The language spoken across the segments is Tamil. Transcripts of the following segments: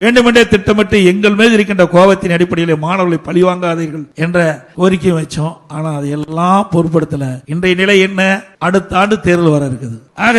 வேண்டுமென்றே திட்டமிட்டு எங்கள் மீது இருக்கின்ற கோபத்தின் அடிப்படையில் மாணவர்களை பழிவாங்காதீர்கள் என்ற கோரிக்கை வச்சோம். ஆனா அதையெல்லாம் பொருட்படுத்தல. இன்றைய நிலை என்ன? அடுத்த ஆண்டு தேர்தல் வர இருக்குது. ஆக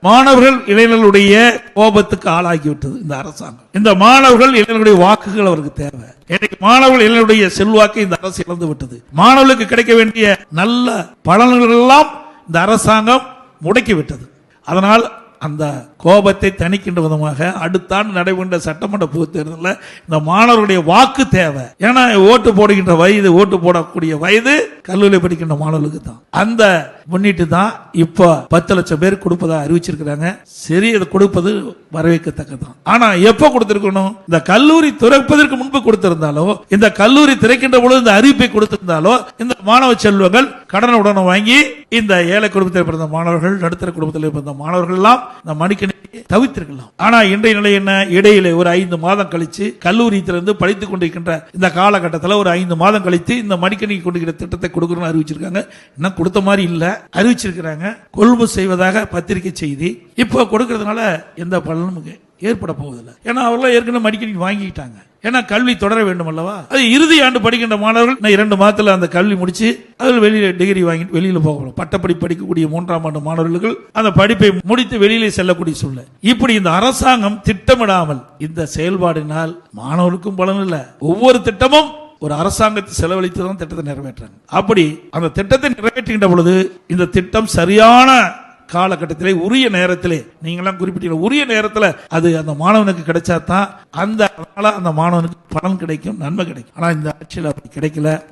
மாணவர்கள் இளைஞர்களுடைய கோபத்துக்கு ஆளாகிவிட்டது இந்த அரசாங்கம். இந்த மாணவர்கள் இளைஞர்களுடைய வாக்குகள் அவருக்கு தேவை. இன்னைக்கு மாணவர்கள் இளைஞருடைய செல்வாக்கை இந்த அரசு இழந்து விட்டது. மாணவர்களுக்கு கிடைக்க வேண்டிய நல்ல பலன்கள் எல்லாம் இந்த அரசாங்கம் முடக்கிவிட்டது. அதனால் அந்த கோபத்தை தணிக்கின்ற விதமாக அடுத்த ஆண்டு நடைபெற்ற சட்டமன்ற பொதுத் தேர்தலில் இந்த மாணவர்களுடைய வாக்கு தேவை. ஏன்னா ஓட்டு போடுகின்ற வயது, ஓட்டு போடக்கூடிய வயது கல்லூரியில் படிக்கின்ற மாணவர்களுக்கு தான். அந்த முன்னிட்டு தான் இப்ப 10 லட்சம் பேர் கொடுப்பதா அறிவிச்சிருக்கிறாங்க. சரி, அதை கொடுப்பது வரவேற்கத்தக்கதான். ஆனா எப்ப கொடுத்திருக்கணும்? இந்த கல்லூரி திறப்பதற்கு முன்பு கொடுத்திருந்தாலோ, இந்த கல்லூரி திறக்கின்ற பொழுது இந்த அறிவிப்பை கொடுத்திருந்தாலோ, இந்த மாணவ செல்வங்கள் கடனுடனே வாங்கி இந்த ஏழை குடும்பத்தில் பிறந்த மாணவர்கள், நடுத்தர குடும்பத்தில் பிறந்த மாணவர்கள் எல்லாம் இந்த மடிக்கணினி தவிர்த்திருக்கலாம். ஆனா இன்றைய நிலை என்ன? இடையில ஒரு 5 மாதம் கழிச்சு கல்லூரியிலிருந்து படித்துக் கொண்டிருக்கின்ற இந்த காலகட்டத்தில் ஒரு 5 மாதம் கழித்து இந்த மடிக்கணினி கொண்டிருக்கிற திட்டத்தை கொடுக்கணும்னு அறிவிச்சிருக்காங்க. இன்னும் கொடுத்த மாதிரி இல்ல, அறிவிச்சிருக்கிறாங்க. கொள்முதல் செய்வதாக பத்திரிகை செய்தி. இப்போ கொடுக்கறதுனால எந்த பலனும் ஏற்பட போவதில்லை. ஏன்னா அவர்கள் ஏற்கனவே மடிக்கணினி வாங்கிட்டாங்க. ஏன்னா கல்வி தொடர வேண்டும் அல்லவா? அது இறுதி ஆண்டு படிக்கின்ற மாணவர்கள் 2 மாதத்துல அந்த கல்வி முடிச்சு அதில் வெளியில டிகிரி வாங்கிட்டு வெளியில போகணும். பட்டப்படி படிக்கக்கூடிய 3ஆம் ஆண்டு மாணவர்கள் அந்த படிப்பை முடித்து வெளியிலே செல்லக்கூடிய சூழ்நிலை. இப்படி இந்த அரசாங்கம் திட்டமிடாமல் இந்த செயல்பாடினால் மாணவர்களுக்கும் பலன் இல்லை. ஒவ்வொரு திட்டமும் ஒரு அரசாங்கத்தை செலவழித்து தான் திட்டத்தை நிறைவேற்றாங்க. அப்படி அந்த திட்டத்தை நிறைவேற்றுகின்ற பொழுது இந்த திட்டம் சரியான காலகட்டத்திலே, உரிய நேரத்திலே, நீங்களாம் குறிப்பிட்ட உரிய நேரத்தில் அது அந்த மாணவனுக்கு கிடைச்சா தான் அந்த மாணவனுக்கு பலன் கிடைக்கும், நன்மை கிடைக்கும். ஆனா இந்த ஆட்சியில் அப்படி கிடைக்கல.